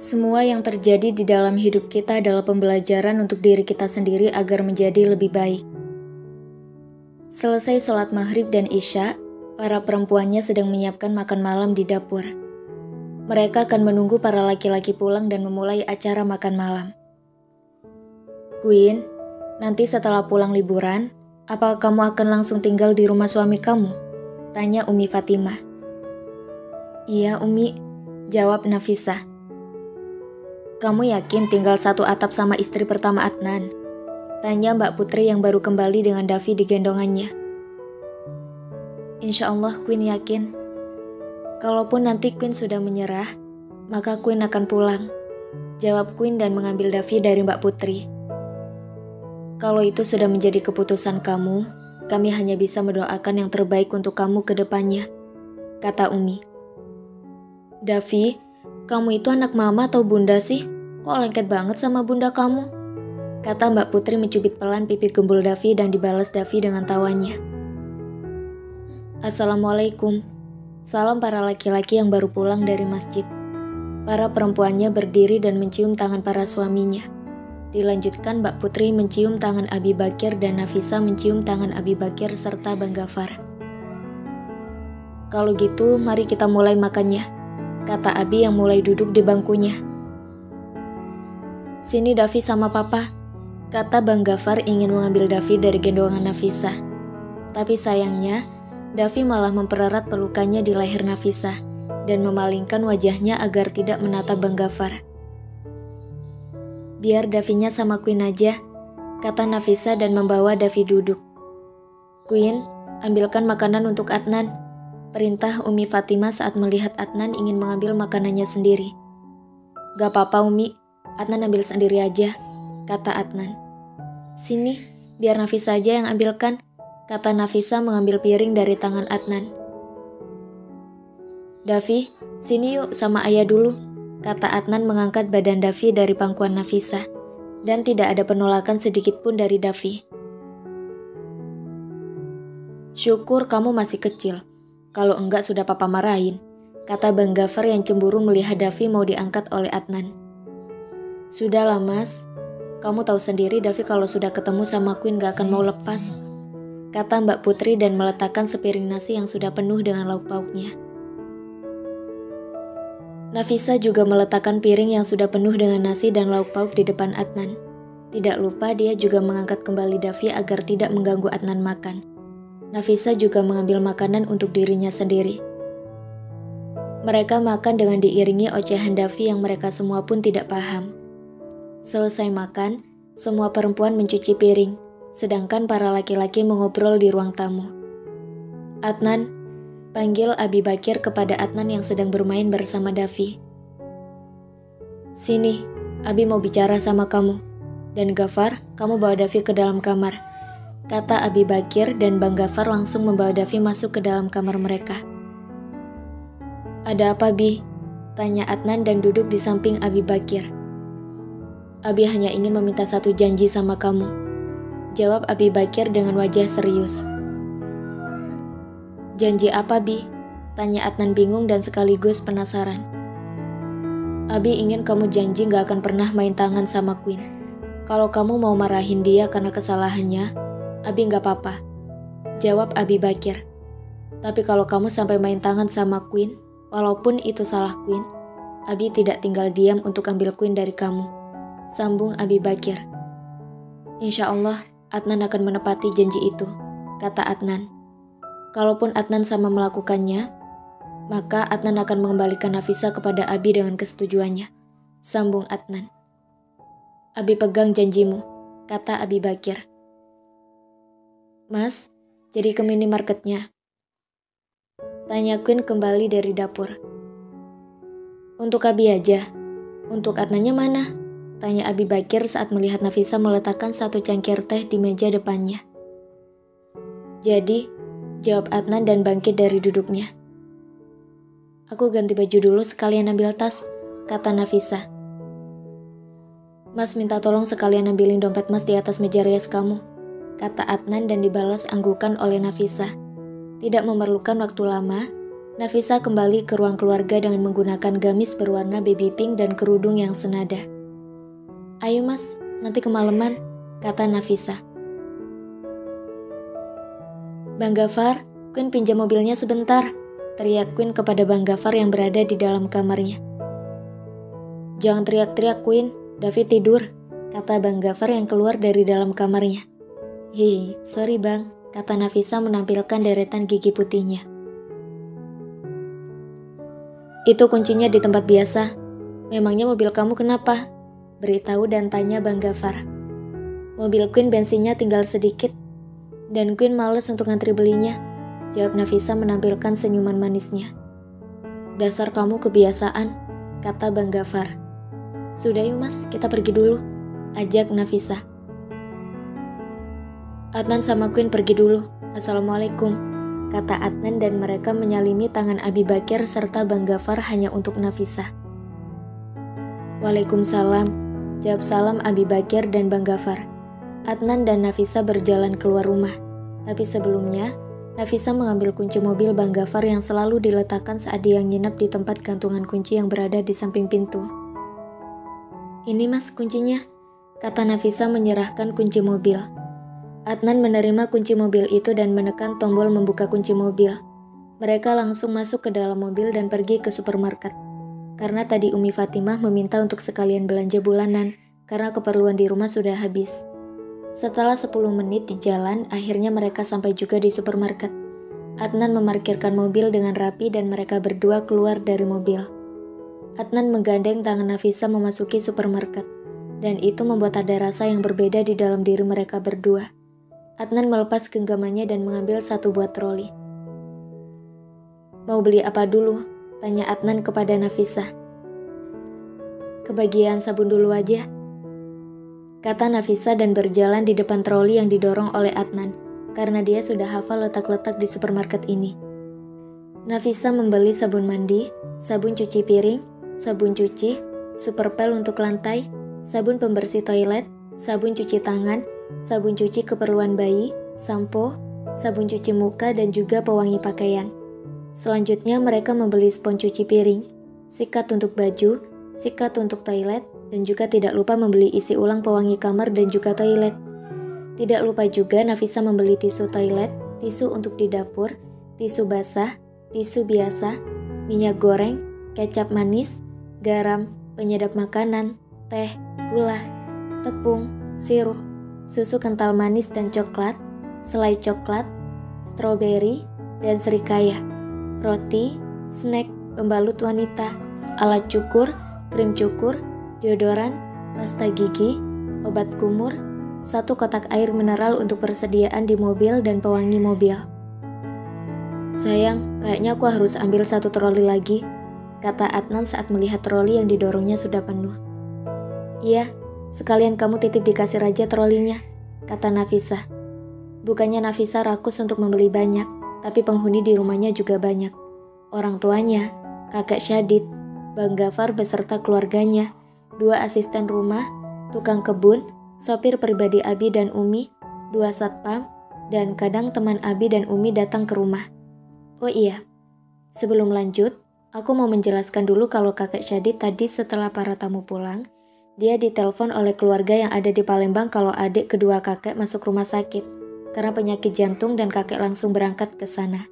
Semua yang terjadi di dalam hidup kita adalah pembelajaran untuk diri kita sendiri agar menjadi lebih baik. Selesai sholat maghrib dan isya, para perempuannya sedang menyiapkan makan malam di dapur. Mereka akan menunggu para laki-laki pulang dan memulai acara makan malam. Queen, nanti setelah pulang liburan, apa kamu akan langsung tinggal di rumah suami kamu? Tanya Umi Fatimah. Iya Umi, jawab Nafisah. Kamu yakin tinggal satu atap sama istri pertama Adnan? Tanya Mbak Putri yang baru kembali dengan Davi di gendongannya. Insya Allah Queen yakin. Kalaupun nanti Queen sudah menyerah, maka Queen akan pulang. Jawab Queen dan mengambil Davi dari Mbak Putri. Kalau itu sudah menjadi keputusan kamu, kami hanya bisa mendoakan yang terbaik untuk kamu ke depannya, kata Umi. Davi, kamu itu anak mama atau bunda sih? Kok lengket banget sama bunda kamu? Kata Mbak Putri mencubit pelan pipi gembul Davi dan dibalas Davi dengan tawanya. Assalamualaikum. Salam para laki-laki yang baru pulang dari masjid. Para perempuannya berdiri dan mencium tangan para suaminya. Dilanjutkan Mbak Putri mencium tangan Abi Bakir dan Nafisa mencium tangan Abi Bakir serta Bang Gafar. Kalau gitu, mari kita mulai makannya, kata Abi yang mulai duduk di bangkunya. Sini Davi sama papa, kata Bang Gafar ingin mengambil Davi dari gendongan Nafisa. Tapi sayangnya, Davi malah mempererat pelukannya di leher Nafisa dan memalingkan wajahnya agar tidak menatap Bang Gafar. Biar Davinya sama Queen aja, kata Nafisa dan membawa Davi duduk. Queen, ambilkan makanan untuk Adnan, perintah Umi Fatimah saat melihat Adnan ingin mengambil makanannya sendiri. Gak apa-apa Umi, Adnan ambil sendiri aja, kata Adnan. Sini, biar Nafisa aja yang ambilkan, kata Nafisa mengambil piring dari tangan Adnan. Davi, sini yuk sama ayah dulu, kata Adnan mengangkat badan Davi dari pangkuan Nafisa, dan tidak ada penolakan sedikit pun dari Davi. Syukur kamu masih kecil, kalau enggak sudah papa marahin, kata Bang Gafar yang cemburu melihat Davi mau diangkat oleh Adnan. Sudahlah mas, kamu tahu sendiri Davi kalau sudah ketemu sama Queen gak akan mau lepas, kata Mbak Putri dan meletakkan sepiring nasi yang sudah penuh dengan lauk pauknya. Nafisa juga meletakkan piring yang sudah penuh dengan nasi dan lauk pauk di depan Adnan. Tidak lupa dia juga mengangkat kembali Davi agar tidak mengganggu Adnan makan. Nafisa juga mengambil makanan untuk dirinya sendiri. Mereka makan dengan diiringi ocehan Davi yang mereka semua pun tidak paham. Selesai makan, semua perempuan mencuci piring, sedangkan para laki-laki mengobrol di ruang tamu. Adnan, panggil Abi Bakir kepada Adnan yang sedang bermain bersama Davi. Sini, Abi mau bicara sama kamu. Dan Gafar, kamu bawa Davi ke dalam kamar, kata Abi Bakir dan Bang Gafar langsung membawa Davi masuk ke dalam kamar mereka. Ada apa Bi? Tanya Adnan dan duduk di samping Abi Bakir. Abi hanya ingin meminta satu janji sama kamu, jawab Abi Bakir dengan wajah serius. Janji apa Bi? Tanya Adnan bingung dan sekaligus penasaran. Abi ingin kamu janji gak akan pernah main tangan sama Queen. Kalau kamu mau marahin dia karena kesalahannya, Abi gak apa-apa, jawab Abi Bakir. Tapi kalau kamu sampai main tangan sama Queen, walaupun itu salah Queen, Abi tidak tinggal diam untuk ambil Queen dari kamu, sambung Abi Bakir. Insya Allah, Adnan akan menepati janji itu, kata Adnan. Kalaupun Adnan sama melakukannya, maka Adnan akan mengembalikan Nafisa kepada Abi dengan kesetujuannya, sambung Adnan. Abi pegang janjimu, kata Abi Bakir. Mas, jadi ke minimarketnya? Tanya Queen kembali dari dapur. Untuk Abi aja, untuk Adnannya mana? Tanya Abi Bakir saat melihat Nafisa meletakkan satu cangkir teh di meja depannya. Jadi, jawab Adnan dan bangkit dari duduknya. Aku ganti baju dulu sekalian ambil tas, kata Nafisa. Mas minta tolong sekalian ambilin dompet mas di atas meja rias kamu, kata Adnan dan dibalas anggukan oleh Nafisa. Tidak memerlukan waktu lama, Nafisa kembali ke ruang keluarga dengan menggunakan gamis berwarna baby pink dan kerudung yang senada. "Ayo mas, nanti kemalaman," kata Nafisa. "Bang Gafar, Queen pinjam mobilnya sebentar," teriak Queen kepada Bang Gafar yang berada di dalam kamarnya. "Jangan teriak-teriak Queen, David tidur," kata Bang Gafar yang keluar dari dalam kamarnya. "Hei, sorry bang," kata Nafisa menampilkan deretan gigi putihnya. "Itu kuncinya di tempat biasa. Memangnya mobil kamu kenapa?" beritahu dan tanya Bang Gafar. "Mobil Queen bensinnya tinggal sedikit, dan Queen males untuk ngantri belinya," jawab Nafisa menampilkan senyuman manisnya. "Dasar kamu kebiasaan," kata Bang Gafar. "Sudah yuk mas, kita pergi dulu," ajak Nafisa. "Adnan sama Queen pergi dulu. Assalamualaikum," kata Adnan dan mereka menyalimi tangan Abi Bakir serta Bang Gafar hanya untuk Nafisa. "Waalaikumsalam," jawab salam Abi Bakir dan Bang Gafar. Adnan dan Nafisa berjalan keluar rumah, tapi sebelumnya Nafisa mengambil kunci mobil Bang Gafar yang selalu diletakkan saat dia nginep di tempat gantungan kunci yang berada di samping pintu. "Ini mas kuncinya," kata Nafisa menyerahkan kunci mobil. Adnan menerima kunci mobil itu dan menekan tombol membuka kunci mobil. Mereka langsung masuk ke dalam mobil dan pergi ke supermarket. Karena tadi Umi Fatimah meminta untuk sekalian belanja bulanan, karena keperluan di rumah sudah habis. Setelah 10 menit di jalan, akhirnya mereka sampai juga di supermarket. Adnan memarkirkan mobil dengan rapi dan mereka berdua keluar dari mobil. Adnan menggandeng tangan Nafisa memasuki supermarket, dan itu membuat ada rasa yang berbeda di dalam diri mereka berdua. Adnan melepas genggamannya dan mengambil satu buah troli. "Mau beli apa dulu?" tanya Adnan kepada Nafisa. "Kebagian sabun dulu aja," kata Nafisa dan berjalan di depan troli yang didorong oleh Adnan, karena dia sudah hafal letak-letak di supermarket ini. Nafisa membeli sabun mandi, sabun cuci piring, sabun cuci, super pel untuk lantai, sabun pembersih toilet, sabun cuci tangan, sabun cuci keperluan bayi, sampo, sabun cuci muka dan juga pewangi pakaian. Selanjutnya mereka membeli spons cuci piring, sikat untuk baju, sikat untuk toilet, dan juga tidak lupa membeli isi ulang pewangi kamar dan juga toilet. Tidak lupa juga Nafisa membeli tisu toilet, tisu untuk di dapur, tisu basah, tisu biasa, minyak goreng, kecap manis, garam, penyedap makanan, teh, gula, tepung, sirup, susu kental manis dan coklat, selai coklat, stroberi, dan serikaya, roti, snack, pembalut wanita, alat cukur, krim cukur, deodoran, pasta gigi, obat kumur, satu kotak air mineral untuk persediaan di mobil dan pewangi mobil. "Sayang, kayaknya aku harus ambil satu troli lagi," kata Adnan saat melihat troli yang didorongnya sudah penuh. "Iya, sekalian kamu titip di kasir aja trolinya," kata Nafisa. Bukannya Nafisa rakus untuk membeli banyak, tapi penghuni di rumahnya juga banyak. Orang tuanya, kakek Syadid, Bang Gafar beserta keluarganya, 2 asisten rumah, tukang kebun, sopir pribadi Abi dan Umi, 2 satpam, dan kadang teman Abi dan Umi datang ke rumah. Oh iya, sebelum lanjut, aku mau menjelaskan dulu kalau kakek Syadid tadi setelah para tamu pulang, dia ditelepon oleh keluarga yang ada di Palembang kalau adik kedua kakek masuk rumah sakit karena penyakit jantung dan kakek langsung berangkat ke sana.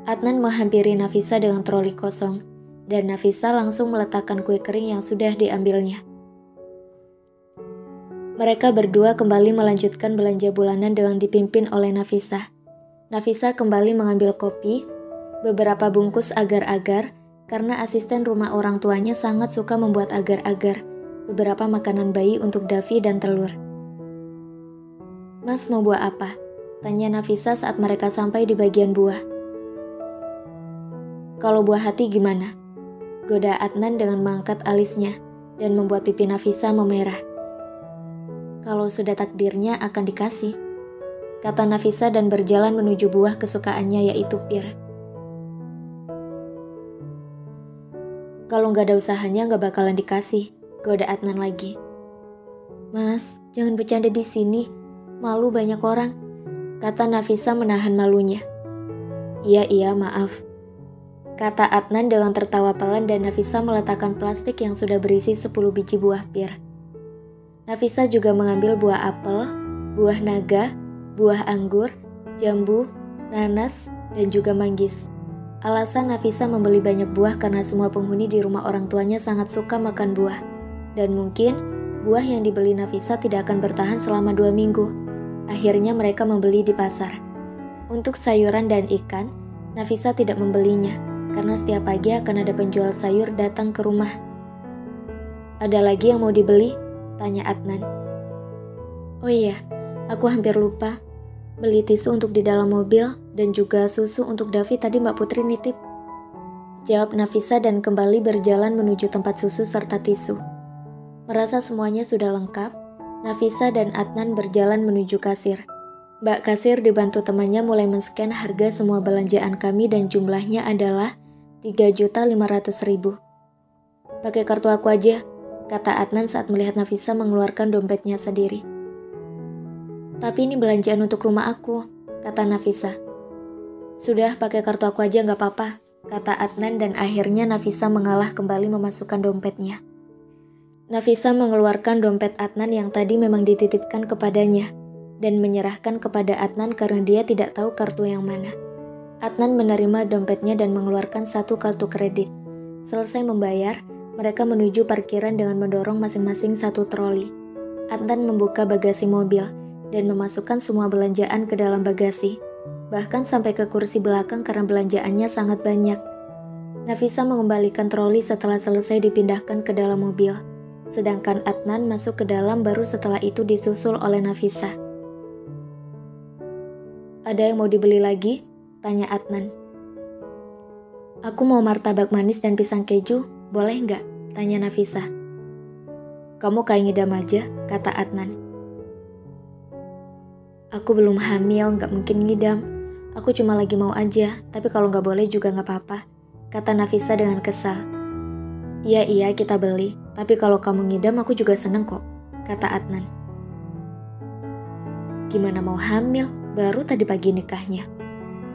Adnan menghampiri Nafisa dengan troli kosong dan Nafisa langsung meletakkan kue kering yang sudah diambilnya. Mereka berdua kembali melanjutkan belanja bulanan dengan dipimpin oleh Nafisa. Nafisa kembali mengambil kopi, beberapa bungkus agar-agar karena asisten rumah orang tuanya sangat suka membuat agar-agar, beberapa makanan bayi untuk Davi dan telur. "Mas mau buah apa?" tanya Nafisa saat mereka sampai di bagian buah. "Kalau buah hati gimana?" goda Adnan dengan mengangkat alisnya dan membuat pipi Nafisa memerah. "Kalau sudah takdirnya akan dikasih," kata Nafisa dan berjalan menuju buah kesukaannya yaitu pir. "Kalau nggak ada usahanya nggak bakalan dikasih," goda Adnan lagi. "Mas, jangan bercanda di sini. Malu banyak orang," kata Nafisa menahan malunya. Iya, maaf," kata Adnan dengan tertawa pelan dan Nafisa meletakkan plastik yang sudah berisi 10 biji buah pir. Nafisa juga mengambil buah apel, buah naga, buah anggur, jambu, nanas, dan juga manggis. Alasan Nafisa membeli banyak buah karena semua penghuni di rumah orang tuanya sangat suka makan buah. Dan mungkin buah yang dibeli Nafisa tidak akan bertahan selama 2 minggu. Akhirnya mereka membeli di pasar. Untuk sayuran dan ikan, Nafisa tidak membelinya karena setiap pagi akan ada penjual sayur datang ke rumah. "Ada lagi yang mau dibeli?" tanya Adnan. "Oh iya, aku hampir lupa. Beli tisu untuk di dalam mobil dan juga susu untuk Davi tadi Mbak Putri nitip," jawab Nafisa dan kembali berjalan menuju tempat susu serta tisu. Merasa semuanya sudah lengkap, Nafisa dan Adnan berjalan menuju kasir. Mbak kasir dibantu temannya mulai men-scan harga semua belanjaan kami dan jumlahnya adalah 3.500.000. "Pakai kartu aku aja," kata Adnan saat melihat Nafisa mengeluarkan dompetnya sendiri. "Tapi ini belanjaan untuk rumah aku," kata Nafisa. "Sudah, pakai kartu aku aja nggak apa-apa," kata Adnan dan akhirnya Nafisa mengalah kembali memasukkan dompetnya. Nafisa mengeluarkan dompet Adnan yang tadi memang dititipkan kepadanya dan menyerahkan kepada Adnan karena dia tidak tahu kartu yang mana. Adnan menerima dompetnya dan mengeluarkan 1 kartu kredit. Selesai membayar, mereka menuju parkiran dengan mendorong masing-masing 1 troli. Adnan membuka bagasi mobil dan memasukkan semua belanjaan ke dalam bagasi, bahkan sampai ke kursi belakang karena belanjaannya sangat banyak. Nafisa mengembalikan troli setelah selesai dipindahkan ke dalam mobil, sedangkan Adnan masuk ke dalam baru setelah itu disusul oleh Nafisa. "Ada yang mau dibeli lagi?" tanya Adnan. "Aku mau martabak manis dan pisang keju, boleh nggak?" tanya Nafisa. "Kamu kayak ngidam aja," kata Adnan. "Aku belum hamil, nggak mungkin ngidam. Aku cuma lagi mau aja, tapi kalau nggak boleh juga nggak apa-apa," kata Nafisa dengan kesal. Iya, kita beli, tapi kalau kamu ngidam aku juga seneng kok," kata Adnan. "Gimana mau hamil? Baru tadi pagi nikahnya,"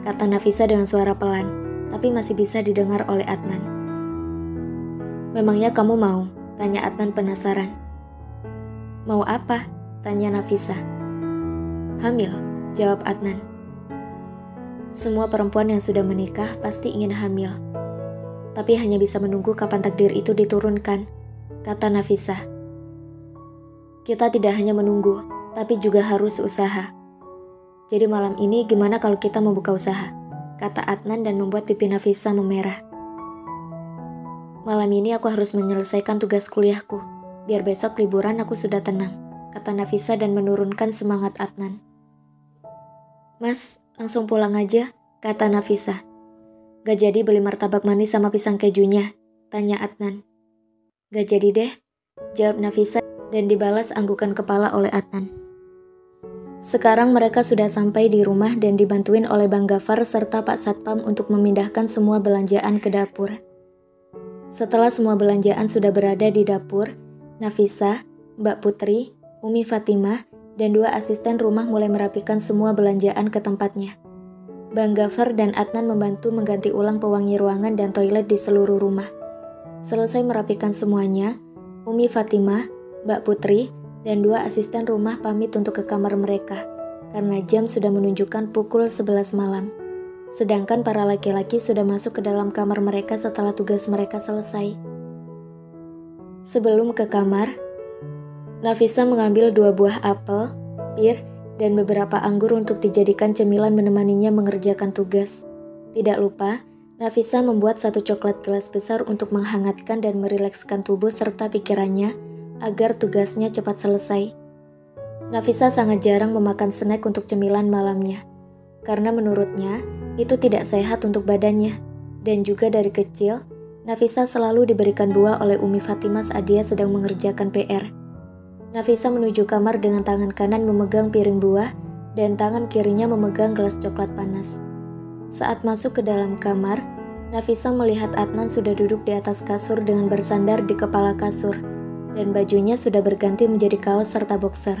kata Nafisa dengan suara pelan, tapi masih bisa didengar oleh Adnan. "Memangnya kamu mau?" tanya Adnan penasaran. "Mau apa?" tanya Nafisa. "Hamil," jawab Adnan. "Semua perempuan yang sudah menikah pasti ingin hamil. Tapi hanya bisa menunggu kapan takdir itu diturunkan," kata Nafisa. "Kita tidak hanya menunggu, tapi juga harus usaha. Jadi malam ini gimana kalau kita membuka usaha?" kata Adnan dan membuat pipi Nafisa memerah. "Malam ini aku harus menyelesaikan tugas kuliahku, biar besok liburan aku sudah tenang," kata Nafisa dan menurunkan semangat Adnan. "Mas, langsung pulang aja," kata Nafisa. "Gak jadi beli martabak manis sama pisang kejunya?" tanya Adnan. "Gak jadi deh," jawab Nafisa dan dibalas anggukan kepala oleh Adnan. Sekarang mereka sudah sampai di rumah dan dibantuin oleh Bang Gafar serta Pak Satpam untuk memindahkan semua belanjaan ke dapur. Setelah semua belanjaan sudah berada di dapur, Nafisa, Mbak Putri, Umi Fatimah, dan 2 asisten rumah mulai merapikan semua belanjaan ke tempatnya. Bang Gafar dan Adnan membantu mengganti ulang pewangi ruangan dan toilet di seluruh rumah. Selesai merapikan semuanya, Umi Fatimah, Mbak Putri, dan 2 asisten rumah pamit untuk ke kamar mereka, karena jam sudah menunjukkan pukul 11 malam. Sedangkan para laki-laki sudah masuk ke dalam kamar mereka setelah tugas mereka selesai. Sebelum ke kamar, Nafisa mengambil 2 buah apel, pir, dan beberapa anggur untuk dijadikan cemilan menemaninya mengerjakan tugas. Tidak lupa, Nafisa membuat 1 coklat gelas besar untuk menghangatkan dan merilekskan tubuh serta pikirannya agar tugasnya cepat selesai. Nafisa sangat jarang memakan snack untuk cemilan malamnya, karena menurutnya itu tidak sehat untuk badannya. Dan juga dari kecil, Nafisa selalu diberikan buah oleh Umi Fatimah saat dia sedang mengerjakan PR. Nafisa menuju kamar dengan tangan kanan memegang piring buah dan tangan kirinya memegang gelas coklat panas. Saat masuk ke dalam kamar, Nafisa melihat Adnan sudah duduk di atas kasur dengan bersandar di kepala kasur, dan bajunya sudah berganti menjadi kaos serta boxer.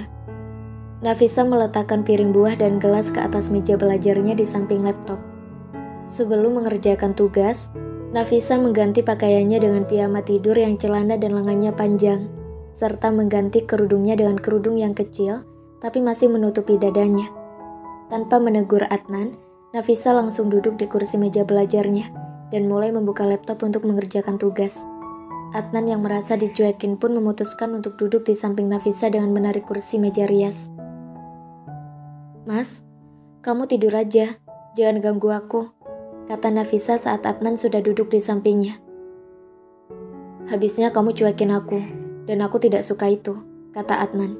Nafisa meletakkan piring buah dan gelas ke atas meja belajarnya di samping laptop. Sebelum mengerjakan tugas, Nafisa mengganti pakaiannya dengan piyama tidur yang celana dan lengannya panjang, serta mengganti kerudungnya dengan kerudung yang kecil, tapi masih menutupi dadanya. Tanpa menegur Adnan, Nafisa langsung duduk di kursi meja belajarnya, dan mulai membuka laptop untuk mengerjakan tugas. Adnan yang merasa dicuekin pun memutuskan untuk duduk di samping Nafisa dengan menarik kursi meja rias. "Mas, kamu tidur aja, jangan ganggu aku," kata Nafisa saat Adnan sudah duduk di sampingnya. "Habisnya kamu cuekin aku, dan aku tidak suka itu," kata Adnan.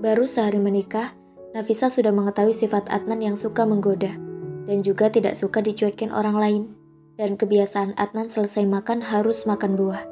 Baru sehari menikah, Nafisa sudah mengetahui sifat Adnan yang suka menggoda, dan juga tidak suka dicuekin orang lain. Dan kebiasaan Adnan selesai makan harus makan buah.